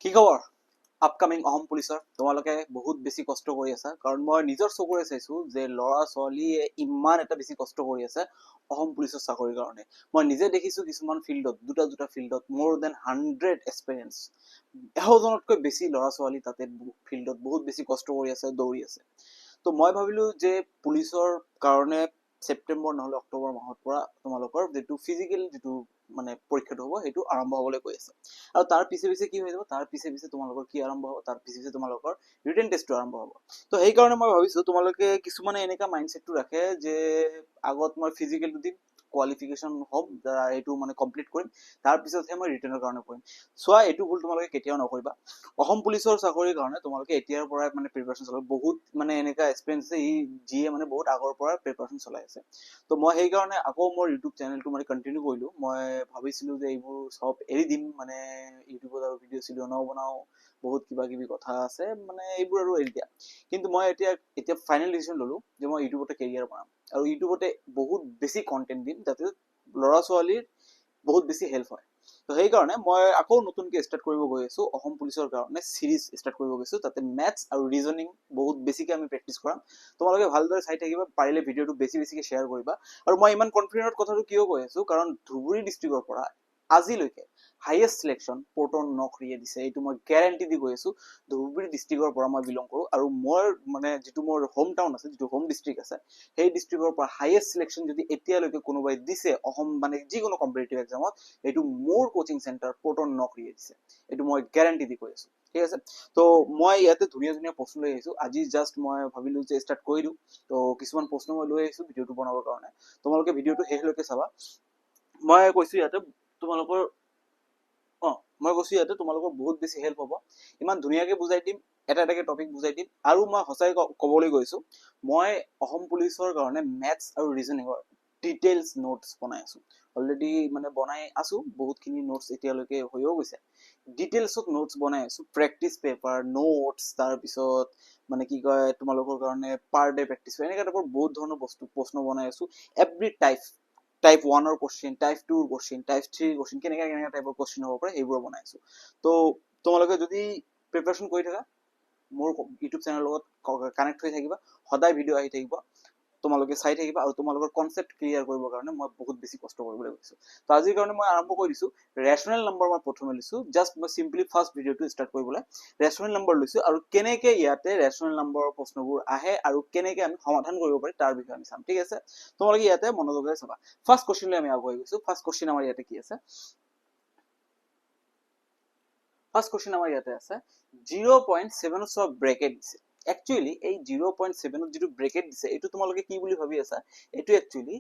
কি খবৰ আপকামিং অসম পুলিচৰ তোমালোকে বহুত বেছি কষ্ট কৰি আছা কাৰণ মই নিজৰ চকুৰে চাইছো যে ল'ৰা ছোৱালীয়ে ইমান এটা বেছি কষ্ট কৰি আছে অসম পুলিচৰ চাকৰিৰ কাৰণে মই নিজে দেখিছো কিছুমান ফিল্ডত দুটা ফিল্ডত মোৰ দেন 100 এক্সপিৰিয়েঞ্চ এশজনতকৈ বেছি ল'ৰা ছোৱালী তাতে ফিল্ডত বহুত বেছি কষ্ট কৰি আছে দৌৰি আছে তো মই ভাবিলো যে পুলিচৰ কাৰণে ছেপ্টেম্বৰ নহলে অক্টোবৰ মাহৰ পৰা তোমালোকৰ যেটো ফিজিক্যাল যেটো মানে পৰীক্ষাটো হ'ব সেইটো আৰম্ভ হ'বলৈ গৈ আছে আৰু তাৰ পিছে কি হৈ যাব তাৰ পিছে তোমালোকৰ কি আৰম্ভ হ'ব তাৰ পিছে তোমালোকৰ ৰিটেন টেষ্টটো আৰম্ভ হ'ব তো সেই কাৰণে মই ভাবিছো তোমালোকে কিছুমানে এনেকা মাইন্ডসেটটো ৰাখে যে আগত মই ফিজিক্যালটো দিম কোৱালিফিকেশ্যন হ'ম এইটো মানে কমপ্লিট কৰিম তাৰ পিছতহে মই ৰিটেনৰ কাৰণে কৰিম চোৱা এইটো ভুল তোমালোকে কেতিয়াও নকৰিবা অসম পুলিচৰ চাকৰিৰ কাৰণে তোমালোকে এতিয়াৰ পৰাই মানে প্ৰিপাৰেচন চলাব বহুত মানে এনেকা এক্সপিৰিয়েঞ্চ আছে যিয়ে মানে বহুত আগৰ পৰা প্ৰিপাৰেচন চলাই আছে তো মই সেই কাৰণে আকৌ মোৰ ইউটিউব চেনেলটো মানে কন্টিনিউ কৰিলো মই ভাবিছিলো যে এইবোৰ সব এৰি দিম মানে ইউটিউবত আৰু ভিডিঅ' চিডিঅ' নবনাও বহুত কিবা কিবি কথা আছে মানে এইবোৰ আৰু এৰি দিয়া কিন্তু মই এতিয়া ফাইনেল ডিচিশ্যন ললো যে মই ইউটিউবতে কেৰিয়াৰ বনাম আৰু ইউটিউবতে বহুত বেছি কন্টেন্ট দিম যাতে ল'ৰা ছোৱালীৰ বহুত বেছি হেল্প হয় তো সেইকাৰণে মই আকৌ নতুনকৈ ষ্টাৰ্ট কৰিব গৈ আছো অসম পুলিচৰ কাৰণে চিৰিজ ষ্টাৰ্ট কৰিব গৈছো তাতে মেথছ আৰু ৰিজনিং বহুত বেছিকৈ আমি প্ৰেক্টিচ কৰাম তোমালোকে ভালদৰে চাই থাকিবা পাৰিলে ভিডিঅ'টো বেছিকৈ শ্বেয়াৰ কৰিবা আৰু মই ইমান কনফিডেন্টত কথাটো কিয় কৈ আছো কাৰণ ধুবুৰী ডিষ্ট্ৰিক্টৰ পৰা আজিলৈকে হাইয়েষ্ট সিলেকশ্যন পৰ্টন নকৰিয়ে দিছে এইটো মই গ্যাৰান্টি দি কৈ আছো ধুবুৰী ডিষ্ট্ৰিক্টৰ পৰা মই বিলং কৰো আৰু মোৰ মানে যিটো মোৰ হোম টাউন আছে যিটো হোম ডিষ্ট্ৰিক্ট আছে সেই ডিষ্ট্ৰিক্টৰ পৰা হাইয়েষ্ট সিলেকশ্যন যদি এতিয়ালৈকে কোনোবাই দিছে অসম মানে যিকোনো কম্পিটিটিভ এক্সামত এইটো মোৰ কোচিং চেণ্টাৰ পৰ্টন নকৰিয়ে দিছে এইটো মই গ্যাৰান্টি দি কৈ আছো ঠিক আছে তো মই ইয়াতে ধুনীয়া প্ৰশ্ন লৈ আহিছো আজি জাষ্ট মই ভাবিলো যে ষ্টাৰ্ট কৰি দিওঁ তো কিছুমান প্ৰশ্ন মই লৈ আহিছো ভিডিঅ'টো বনাবৰ কাৰণে তোমালোকে ভিডিঅ'টো শেষলৈকে চাবা মই কৈছো ইয়াতে তোমালোকৰ বহুত বেছি হেল্প হ'ব ইমান ধুনীয়াকৈ বুজাই দিম এটাকে টপিক বুজাই দিম আৰু মই সঁচাই ক'বলৈ গৈছো মই অসম পুলিচৰ কাৰণে মেথছ আৰু ৰিজনিঙৰ ডিটেইলছ নোটছ বনাই আছো অলৰেডি মানে বনাই আছো বহুতখিনি নোটছ এতিয়ালৈকে হৈও গৈছে ডিটেইলছত নোটছ বনাই আছো প্ৰেক্টিচ পেপাৰ নোটছ তাৰপিছত মানে কি কয় তোমালোকৰ কাৰণে পাৰ ডে প্ৰেক্টিচ এনেকুৱা টাইপৰ বহুত ধৰণৰ প্ৰশ্ন বনাই আছো every type 1 question type 2 question type 3 question কেনেকা টাইপৰ কোশ্চেন হ'ব পাৰে সেইবোৰ বনাইছো তো তোমালোকে যদি প্ৰিপাৰেচন কৰি থাকা মোৰ ইউটিউব চেনেলৰ লগত কানেক্ট হৈ থাকিবা সদায় ভিডিঅ' আহি থাকিব তোমালোকে চাই থাকিবা আৰু তোমালোকৰ কনসেপ্ট ক্লিয়াৰ কৰিবৰ কাৰণে মই বহুত বেছি কষ্ট কৰিবলৈ গৈছো তো আজিৰ কাৰণে মই আৰম্ভ কৰি দিছো ৰেচনেল নম্বৰ মই প্ৰথমে লৈছো জাষ্ট মই সিম্পলি ফাৰ্ষ্ট ভিডিঅ'টো ষ্টাৰ্ট কৰিবলৈ ৰেচনেল নম্বৰ লৈছো আৰু কেনেকে ইয়াতে ৰেচনেল নম্বৰৰ প্ৰশ্নবোৰ আহে আৰু কেনেকে আমি সমাধান কৰিব পাৰি তাৰ বিষয়ে আমি চাম ঠিক আছে তোমালোকে ইয়াতে মনোযোগেৰে চাবা ফাৰ্ষ্ট কোশ্চেন লৈ আমি আগুৱাই গৈছো ফাৰ্ষ্ট কোশ্চেন আমাৰ ইয়াতে কি আছে ফাৰ্ষ্ট কোশ্চেন আমাৰ ইয়াতে আছে 0.7 সব ব্ৰেকেট দিছে একচুয়ালি এই 0.7 যিটো ব্ৰেকেট দিছে এইটো তোমালোকে কি বুলি ভাবি আছা এইটো একচুয়ালি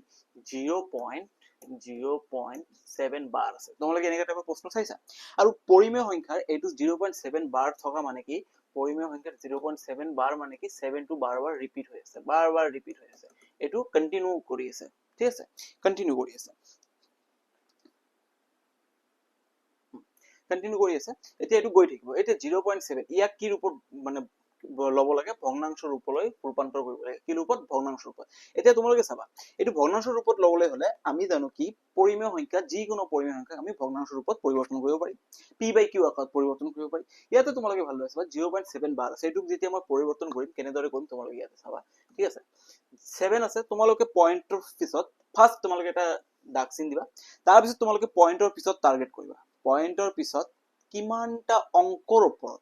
0.7 বাৰ আছে তোমালোকে এনেকা টাইপৰ প্ৰশ্ন চাইছা আৰু পৰিমেয় সংখ্যাৰ এইটো 0.7 বাৰ থকা মানে কি পৰিমেয় সংখ্যাৰ 0.7 বাৰ মানে কি 7 টো বাৰ ৰিপিট হৈ আছে বাৰ ৰিপিট হৈ আছে এইটো কন্টিনিউ কৰি আছে ঠিক আছে কন্টিনিউ কৰি আছে কন্টিনিউ কৰি আছে এতিয়া এইটো গৈ থাকিব এতিয়া 0.7 ইয়াক কি ৰূপত মানে লব লাগে ভগ্নাংশ ৰূপলৈ ৰূপান্তৰ কৰিব লাগে কি ৰূপত ভগ্নাংশ ৰূপত এতিয়া তোমালোকে চাবা এইটো ভগ্নাংশ ৰূপত লবলৈ হলে আমি জানো কি পৰিমেয় সংখ্যা যিকোনো পৰিমেয় সংখ্যা আমি ভগ্নাংশ ৰূপত পৰিৱৰ্তন কৰিব পাৰিম p by q আকাৰত পৰিৱৰ্তন কৰিব পাৰি ইয়াতে তোমালোকে ভালদৰে চাবা 0.7 বাৰ আছে এইটোক যেতিয়া মই পৰিৱৰ্তন কৰিম কেনেদৰে কৰিম তোমালোকে ইয়াতে চাবা ঠিক আছে 7 আছে তোমালোকে পইণ্টৰ পিছত ফাৰ্ষ্ট তোমালোকে এটা দাগ চিন দিবা তাৰ পিছত তোমালোকে পইণ্টৰ পিছত টাৰ্গেট কৰিবা পইণ্টৰ পিছত কিমানটা অংকৰ ওপৰত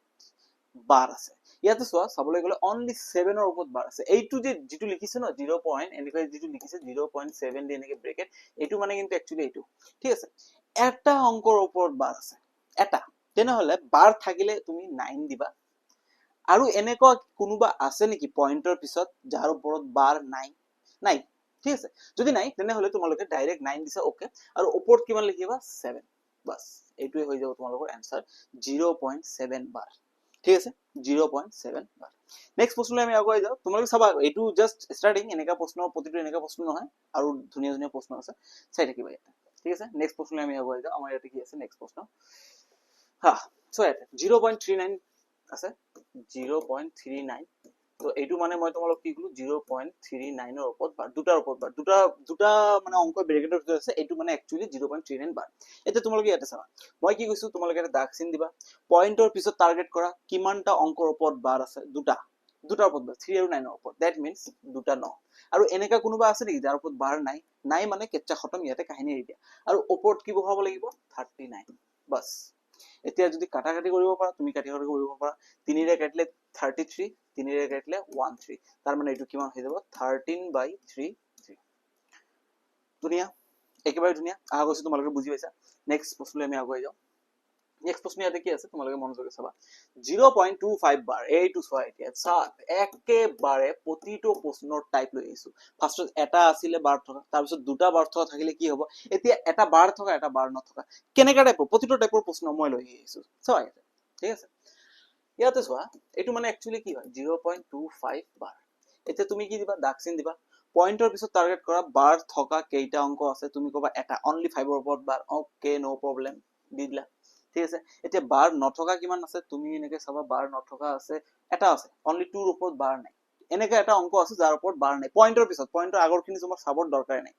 বাৰ আছে ইয়াতে চোৱা চাবলৈ গ'লে অনলি 7 ৰ ওপৰত বাৰ আছে এইটো যে যিটো লিখিছে ন 0 পইণ্ট এনেকৈ যিটো লিখিছে 0.7 দি এনেকৈ ব্ৰেকেট এইটো মানে কিন্তু একচুয়ালি এইটো ঠিক আছে এটা অংকৰ ওপৰত বাৰ আছে এটা তেনেহলে বাৰ থাকিলে তুমি 9 দিবা আৰু এনেকুৱা কোনোবা আছে নেকি পইণ্টৰ পিছত যাৰ ওপৰত বাৰ নাই নাই ঠিক আছে যদি নাই তেনেহলে তোমালোকে ডাইৰেক্ট 9 দিছা ওকে আৰু ওপৰত কিমান লিখিবা 7 বাস এইটোৱে হৈ যাব তোমালোকৰ आंसर 0.7 বাৰ ঠিক আছে 0.7 বাৰ নেক্সট প্ৰশ্নলৈ আমি আগুৱাই যাও তোমালোকে চাবা এইটো জাস্ট স্টাৰ্টিং এনেকা প্ৰশ্ন প্ৰতিটো এনেকা প্ৰশ্ন নহয় আৰু ধুনীয়া প্ৰশ্ন আছে চাই থাকিবা ইয়াতে ঠিক আছে নেক্সট প্ৰশ্নলৈ আমি আগুৱাই যাও আমাৰ ইয়াতে কি আছে নেক্সট প্ৰশ্ন হা সো ইয়াতে 0.39 আছে 0.39 তো এইটো মানে মই তোমালোক কি কলো 0.39 ৰ ওপৰত বাৰ দুটাৰ ওপৰত বাৰ দুটা মানে অংক ব্ৰেকেটৰ ভিতৰত আছে এইটো মানে একচুয়ালি 0.39 বাৰ এতিয়া তোমালোকে ইয়াতে চাবা মই কি কৈছো তোমালোকে এটা দাগ চিন দিবা পইণ্টৰ পিছত টাৰ্গেট কৰা কিমানটা অংকৰ ওপৰত বাৰ আছে দুটাৰ ওপৰত বাৰ 3 আৰু 9 ৰ ওপৰত দ্যাট মিন্স দুটা ন আৰু এনেকা কোনোবা আছে নেকি যাৰ ওপৰত বাৰ নাই মানে কেচ্চা খতম ইয়াতে কাহিনী এৰি দিয়া আৰু ওপৰত কি বহাব লাগিব 39 বাস এতিয়া যদি কাটাকাটি কৰিব পাৰা তুমি কাটাকাটি কৰিব পাৰা 3 ৰে কাটিলে 33 3 ৰে কাটিলে 13 তাৰ মানে এইটো কিমান হৈ যাব 13/3 ধুনিয়া একেবাৰে ধুনিয়া আহা গৈছে তোমালোকে বুজি পাইছা নেক্সট প্ৰশ্নলৈ আমি আগুৱাই যাওঁ নেক্সট প্ৰশ্ন ইয়াতে কি আছে তোমালোকে মনোযোগে চাবা 0.25 বাৰ এইটো চোৱা এতিয়া একেবাৰে প্ৰতিটো প্ৰশ্নৰ টাইপ লৈ আহিছো ফাৰ্ষ্টত এটা আছিলে বাৰ থকা তাৰ পিছত দুটা বাৰ থকা থাকিলে কি হ'ব এতিয়া এটা বাৰ থকা এটা বাৰ নথকা কেনেকা টাইপৰ প্ৰতিটো টাইপৰ প্ৰশ্ন মই লৈ আহিছো চোৱা ঠিক আছে ইয়াতে চোৱা এইটো মানে একচুয়ালি কি হয় 0.25 বাৰ এতিয়া তুমি কি দিবা দাগ চিন দিবা পইণ্টৰ পিছত টাৰ্গেট কৰা বাৰ থকা কেইটা অংক আছে তুমি কবা এটা অনলি 5 ৰ ওপৰত বাৰ ওকে নো প্ৰবলেম দি দিলা ঠিক আছে এতিয়া বাৰ নথকা কিমান আছে তুমি এনেকে চাবা বাৰ নথকা আছে এটা আছে অনলি 2 ৰ ওপৰত বাৰ নাই এনেকা এটা অংক আছে যাৰ ওপৰত বাৰ নাই পইণ্টৰ পিছত পইণ্টৰ আগৰখিনি তোমাৰ চাবৰ দৰকাৰ নাই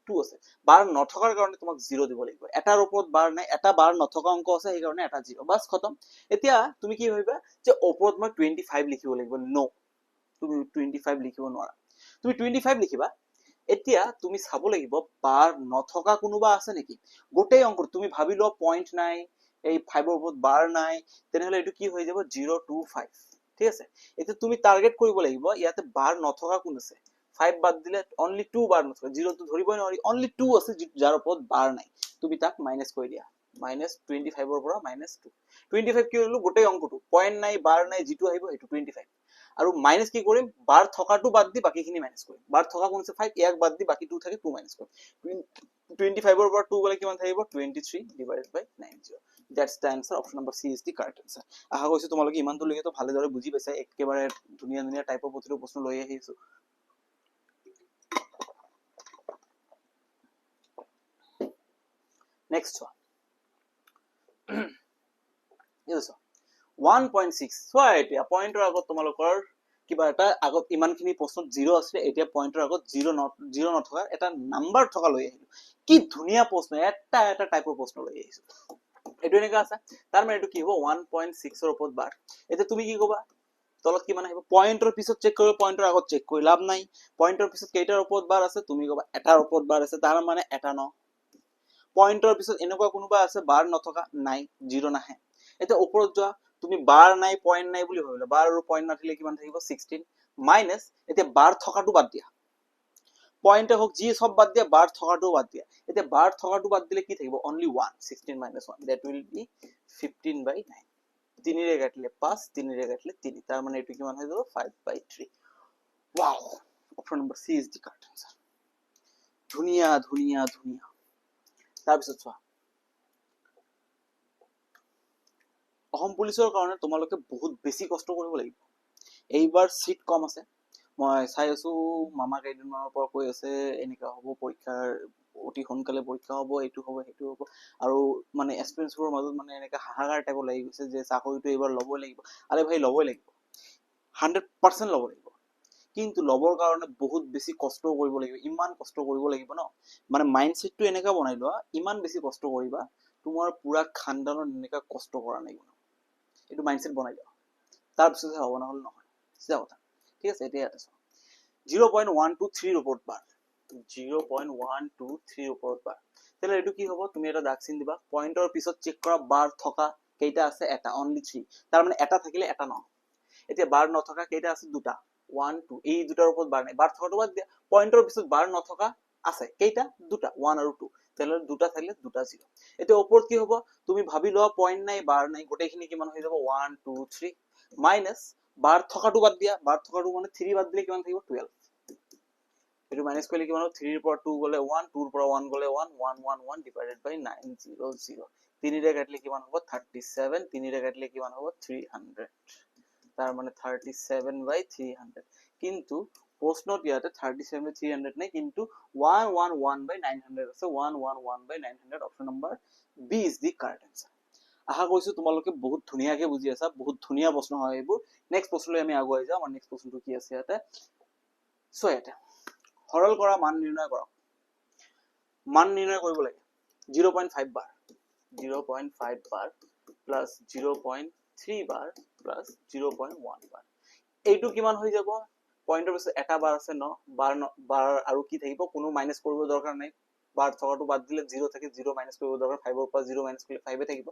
2 আছে বাৰ নথকাৰ কাৰণে তোমাক 0 দিব লাগিব এটাৰ ওপৰত বাৰ নাই এটা বাৰ নথকা অংক আছে সেই কাৰণে এটা 0 বাস খতম এতিয়া তুমি কি ভাবিবা যে ওপৰত মই 25 লিখিব লাগিব নো তুমি 25 লিখিব নোৱাৰা তুমি 25 লিখিবা এতিয়া তুমি চাব লাগিব বাৰ নথকা কোনোবা আছে নেকি গোটেই অংক তুমি ভাবি লোৱা পইণ্ট নাই এই 5 ৰ ওপৰত বাৰ নাই তেনেহলে এইটো কি হৈ যাব 025 ঠিক আছে এতিয়া তুমি টাৰ্গেট কৰিব লাগিব ইয়াতে বাৰ নথকা কোন আছে 5 বাদ দিলে অনলি 2 বাৰ নথকা 0 তো ধৰিবই নোৱাৰি অনলি 2 আছে যাৰ ওপৰত বাৰ নাই তুমি তাক মাইনাস কৰি দিয়া -25 ৰ পৰা -2 25 কি হলো গোটেই অংকটো পইণ্ট নাই বাৰ নাই যেটো আহিব সেইটো 25 আৰু মাইনাস কি কৰিম বাৰ থকাটো বাদ দি বাকিখিনি মাইনাস কৰিম বাৰ থকা কোন আছে 5 ইয়াক বাদ দি বাকি 2 থাকে 2 মাইনাস কৰিম 25 ৰ পৰা 2 গলে কিমান থাকিব 23/90 that's the answer option number C is the correct answer আশা কৰিছো তোমালোকে ইমানটো লৈকে তো ভালদৰে বুজি পাইছা একেবাৰে ধুনীয়া ধুনীয়া টাইপৰ প্ৰতিটো প্ৰশ্ন লৈ আহিছো next one yes 1.6 চোৱা এতিয়া পইণ্টৰ আগত তোমালোকৰ কিবা এটা আগত ইমানখিনি প্ৰশ্নত 0 আছে এতিয়া পইণ্টৰ আগত 0 নথকা এটা নাম্বাৰ থকা লৈ আহিলো কি ধুনীয়া প্ৰশ্ন এটা টাইপৰ প্ৰশ্ন লৈ আহিছো এটো এনেকা আছে তাৰ মানে এটো কি হ'ব 1.6 ৰ ওপৰত বাৰ এতিয়া তুমি কি কবা তলত কিমান আহিব পইণ্টৰ পিছত চেক কৰিব পইণ্টৰ আগত চেক কৰি লাভ নাই পইণ্টৰ পিছত কেইটাৰ ওপৰত বাৰ আছে তুমি কবা এটাৰ ওপৰত বাৰ আছে তাৰ মানে এটা ন পইণ্টৰ পিছত এনেকুৱা কোনোবা আছে বাৰ নথকা নাই 0 নাহে এতিয়া ওপৰত যোৱা তুমি বাৰ নাই পইণ্ট নাই বুলি ভাবিলা বাৰ আৰু পইণ্ট নাথাকিলে কিমান থাকিব 16 মাইনাস এতিয়া বাৰ থকাটো বাদ দিয়া পইণ্টে হক জি সব বাদ দিয়া বাৰ থকাটো বাদ দিয়া এতিয়া বাৰ থকাটো বাদ দিলে কি থাকিব only 1 16 minus 1 that will be 15/9 3 ৰে কাটিলে 5 3 ৰে কাটিলে 3 তাৰ মানে এটো কিমান হৈ যাব 5/3 wow option number C is the correct answer ধুনিয়া ধুনিয়া ধুনিয়া তাৰ পিছত চোৱা অসম পুলিচৰ কাৰণে তোমালোকে বহুত বেছি কষ্ট কৰিব লাগিব এইবাৰ সিট কম আছে মই চাই আছো মামা কেইদিনমানৰ পৰা কৈ আছে এনেকা হ'ব পৰীক্ষাৰ অতি সোনকালে পৰীক্ষা হ'ব এইটো হ'ব সেইটো হ'ব আৰু মানে এক্সপেৰিয়েন্সৰ মাজত মানে এনেকা হাহাকাৰ টাইপ লাগি গৈছে যে চাকৰিটো এইবাৰ ল'বই লাগিব আৰে ভাই ল'বই লাগিব 100% ল'ব লাগিব কিন্তু ল'বৰ কাৰণে বহুত বেছি কষ্ট কৰিব লাগিব ইমান কষ্ট কৰিব লাগিব ন মানে মাইন্ডসেটটো এনেকা বনাই লোৱা ইমান বেছি কষ্ট কৰিবা তোমাৰ পুৰা খানদানৰ এনেকা কষ্ট কৰা নাই এইটো মাইন্ডসেট বনাই লোৱা তাৰ পিছতহে হ'ব নহ'লে নহয় সিধা কথা ঠিক আছে এতিয়া আছে 0.123 ৰ ওপৰত বাৰ 0.123 ৰ ওপৰত বাৰ তেলে এটো কি হ'ব তুমি এটা দাগ চিন দিবা পইণ্টৰ পিছত চেক কৰা বাৰ থকা কেইটা আছে এটা অনলি 3 তাৰ মানে এটা থাকিলে এটা ন এতিয়া বাৰ নথকা কেইটা আছে দুটা 1 2 এই দুটাৰ ওপৰত বাৰ নাই বাৰ থকাটো বাদ দিয়া পইণ্টৰ পিছত বাৰ নথকা আছে কেইটা দুটা 1 আৰু 2 তেলে দুটা থাকিলে দুটা 0 এতিয়া ওপৰত কি হ'ব তুমি ভাবি লোৱা পইণ্ট নাই বাৰ নাই গোটেইখিনি কিমান হৈ যাব 1 2 3 মাইনাস বাৰ থকাটো বাদ দিয়া বাৰ থকাটো মানে 3 বাদ দিলে কিমান থাকিব 12 এটো মাইনাস কৰিলে কিমান হ'ব 3 ৰ পৰা 2 গলে 1 2 ৰ পৰা 1 গলে 1 1 1 1 divided by 900 3 ৰে কাটিলে কিমান হ'ব 37 3 ৰে কাটিলে কিমান হ'ব 300 তাৰ মানে 37/300 কিন্তু প্রশ্নত ইয়াতে 37/300 নাই কিন্তু 111/900 আছে 111/900 option number B is the correct answer আশা কৰিছো তোমালোকে বহুত ধুনীয়াকে বুজি আছা, বহুত ধুনীয়া প্ৰশ্ন হয় এইবোৰ। নেক্সট প্ৰশ্নলৈ আমি আগুৱাই যাওঁ। আমাৰ নেক্সট প্ৰশ্নটো কি আছে ইয়াতে, সো ইয়াতে সৰল কৰা মান নিৰ্ণয় কৰক। মান নিৰ্ণয় কৰিব লাগে 0.5 বাৰ, 0.5 বাৰ প্লাস 0.3 বাৰ প্লাস 0.1 বাৰ। এইটো কিমান হৈ যাব, পইণ্টৰ পিছত এটা বাৰ আছে ন, বাৰ আৰু কি থাকিব, কোনো মাইনাস কৰিব দৰকাৰ নাই, বাৰ থকাটো বাদ দিলে 0 থাকে, 0 মাইনাস কৰিব দৰকাৰ, 5 ৰ পৰা 0 মাইনাস কৰিলে 5 থাকিব,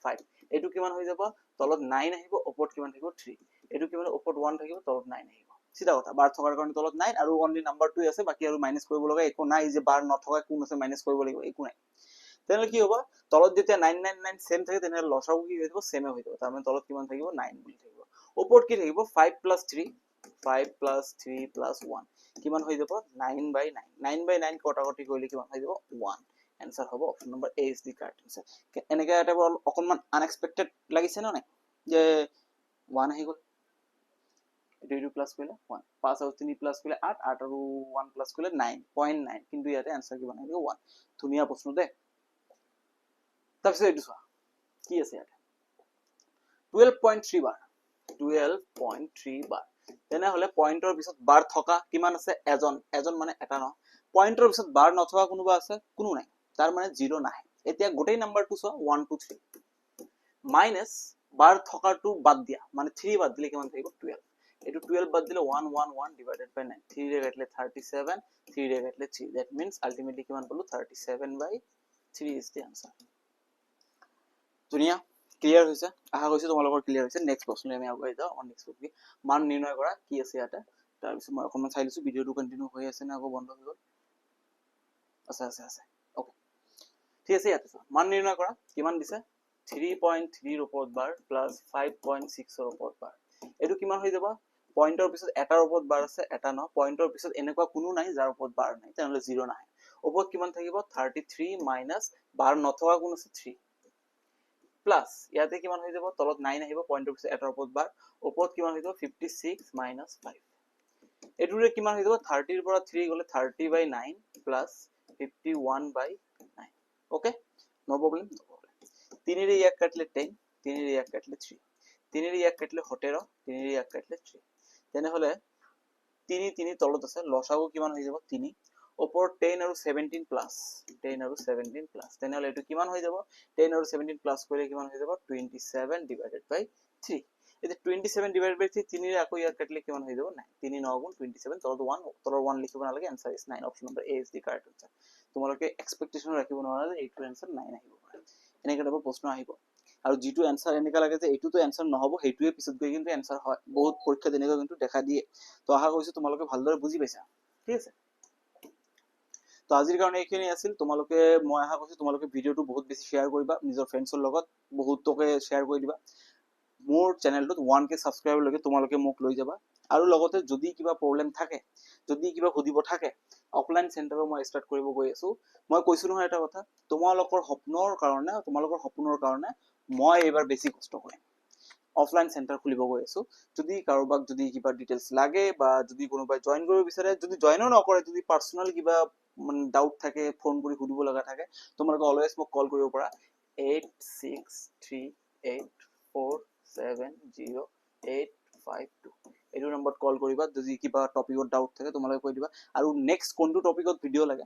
5। এইটো কিমান হৈ যাব, তলত 9 আহিব, ওপৰত কিমান থাকিব 3। এইটো কিমান, ওপৰত 1 থাকিব, তলত 9 আহিব। চিধা কথা, বাৰ থকাৰ কাৰণে তলত 9 আৰু অনলি নাম্বাৰটোৱে আছে, বাকি আৰু মাইনাস কৰিব লগা একো নাই, যে বাৰ নথকা কোন আছে মাইনাস কৰিব লাগিব, একো নাই। তেনেহলে কি হ'ব, তলত যেতিয়া 999 সেম থাকে, তেনেহলে লসাগু কি হৈ যাব, সেমে হৈ যাব। তাৰমানে তলত কিমান থাকিব, 9 বুলি থাকিব। ওপৰত কি থাকিব, 5 plus 3, 5 plus 3 plus 1 কিমান হৈ যাব, 9/9। 9/9 কটাকটি কৰিলে কিমান হৈ যাব, 1। এনসাৰ হ'ব option number A is the correct answer. এনেকে এটা অকনমান আনএক্সপেক্টেড লাগিছে না নাই, যে 1 আহি গ'ল, এইটো প্লাস কৰিলে 1, 5 আৰু 3 প্লাস কৰিলে 8, 8 আৰু 1 প্লাস কৰিলে 9.9, কিন্তু ইয়াতে আনসাৰ কিমান আহিব, 1। ধুনীয়া প্ৰশ্ন দে। তাৰপিছত এইটো চোৱা কি আছে ইয়াতে, 12.3 বাৰ, 12.3 বাৰ। তেনেহলে পইণ্টৰ পিছত বাৰ থকা কিমান আছে, এজন মানে এটা ন, পইণ্টৰ পিছত বাৰ নথকা কোনোবা আছে, কোনো নাই, তাৰ মানে 0 নাহে। এতিয়া গোটেই নাম্বাৰটো চোৱা 1 2 3 মাইনাস বাৰ থকাটো বাদ দিয়া, মানে 3 বাদ দিলে কিমান থাকিব, 12। এইটো 12 বাদ দিলে 1 1 1 ডিভাইডেড বাই 9, 3 ৰে কাটিলে 37, 3 ৰে কাটিলে 3, দ্যাট মিন্স আলটিমেটলি কিমান পালো, 37/3 ইজ দি আনসার। ধুনীয়া, ক্লিয়াৰ হৈছে, আশা কৰিছো তোমালোকৰ ক্লিয়াৰ হৈছে। নেক্সট প্ৰশ্নলৈ আমি আগুৱাই যাওঁ। নেক্সট প্ৰশ্ন মান নিৰ্ণয় কৰা কি আছে ইয়াতে। তাৰপিছত মই অকণমান চাই লৈছো ভিডিঅ'টো কন্টিনিউ হৈ আছে নে আকৌ বন্ধ হৈ গ'ল, আছে ওকে, ঠিক আছে। ইয়াতে মান নিৰ্ণয় কৰা কিমান দিছে, 3.3 ৰ ওপৰত বাৰ প্লাস 5.6 ৰ ওপৰত বাৰ। এইটো কিমান হৈ যাব, পইণ্টৰ পিছত এটাৰ ওপৰত বাৰ আছে, এটা ন, পইণ্টৰ পিছত এনেকুৱা কোনো নাই যাৰ ওপৰত বাৰ নাই, তেনেহলে 0 নাহে। ওপৰত কিমান থাকিব, 33 মাইনাস বাৰ নথকা কোন আছে 3 প্লাস ইয়াতে কিমান হৈ যাব, তলত 9 আহিব, পইণ্টৰ পিছত এটাৰ ওপৰত বাৰ, ওপৰত কিমান হৈ যাব 56 মাইনাস 5। এইটোৰে কিমান হৈ যাব, 30 ৰ পৰা 3 গলে 30/9 প্লাস 51/9। ওকে, নো প্রবলেম। 3 রে এক কাটলে 10, 3 রে এক কাটলে 3, 3 রে এক কাটলে 17, 3 রে এক কাটলে 3। তেনেহলে 3 3 তলত আছে, লসাগু কিমান হৈ যাব 3, ওপৰত 10 আৰু 17 প্লাস, 10 আৰু 17 প্লাস। তেনেহলে এইটো কিমান হৈ যাব, 10 আৰু 17 প্লাস কৰিলে কিমান হৈ যাব, 27 ডিভাইডেড বাই 3। এতিয়া 27 ডিভাইডেড বাই 3, 3 ৰে আকৌ ইয়াত কাটিলে কিমান হৈ যাব, 9, 3 9 গুণ 27, তলত 1, তলৰ 1 লিখিব নালাগে, answer is 9। Option number A is the correct answer. তোমালোকে এক্সপেক্টেশন ৰাখিব নোৱাৰা যে এইটোৰ আনসাৰ 9 আহিব পাৰে, এনেকৈ টাইপৰ প্ৰশ্ন আহিব। আৰু যিটো এনসাৰ এনেকা লাগে যে এইটোতো এনসাৰ নহব, সেইটোৱে পিছত গৈ কিন্তু এনসাৰ হয়, বহুত পৰীক্ষা তেনেকৈ কিন্তু দেখা দিয়ে। তো আশা কৰিছো তোমালোকে ভালদৰে বুজি পাইছা, ঠিক আছে। তো আজিৰ কাৰণে এইখিনি আছিল। তোমালোকে, মই আশা কৰিছো তোমালোকে ভিডিঅ'টো বহুত বেছি শ্বেয়াৰ কৰিবা নিজৰ ফ্ৰেণ্ডছৰ লগত, বহুতকে শ্বেয়াৰ কৰি দিবা। মোৰ চেনেলটোত 1K সাবস্ক্ৰাইবাৰলৈকে তোমালোকে মোক লৈ যাবা। আৰু লগতে যদি কিবা প্ৰব্লেম থাকে, যদি কিবা সুধিব থাকে, অফলাইন চেণ্টাৰৰ মই ষ্টাৰ্ট কৰিব গৈ আছো। মই কৈছো নহয় এটা কথা, তোমালোকৰ সপোনৰ কাৰণে মই এইবাৰ বেছি কষ্ট কৰিম। অফলাইন চেণ্টাৰ খুলিব গৈ আছো। যদি কাৰোবাক যদি কিবা ডিটেইলছ লাগে বা যদি কোনোবাই জয়েন কৰিব বিচাৰে, যদি জয়েনো নকৰে, যদি পাৰ্সোনাল কিবা মানে ডাউট থাকে, ফোন কৰি সুধিব লগা থাকে, তোমালোকে অলৱেজ মোক কল কৰিব পাৰা 8638470852। এইটো নম্বৰত কল কৰিবা, যদি কিবা টপিকত ডাউট থাকে তোমালোকে কৈ দিবা। আৰু নেক্সট কোনটো টপিকত ভিডিঅ' লাগে,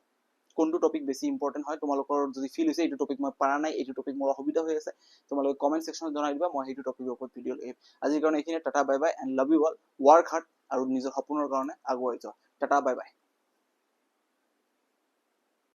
কোনটো টপিক বেছি ইম্পৰ্টেন্ট হয়, তোমালোকৰ যদি ফিল হৈছে এইটো টপিক মই পাৰা নাই, এইটো টপিক মোৰ অসুবিধা হৈ আছে, তোমালোকে কমেন্ট সেকশনত জনাই দিবা, মই সেইটো টপিকৰ ওপৰত ভিডিঅ' লৈ আহিম। আজিৰ কাৰণে এইখিনি, tata bye bye and love you all. Work hard আৰু নিজৰ সপোনৰ কাৰণে আগুৱাই যোৱা। Tata bye bye.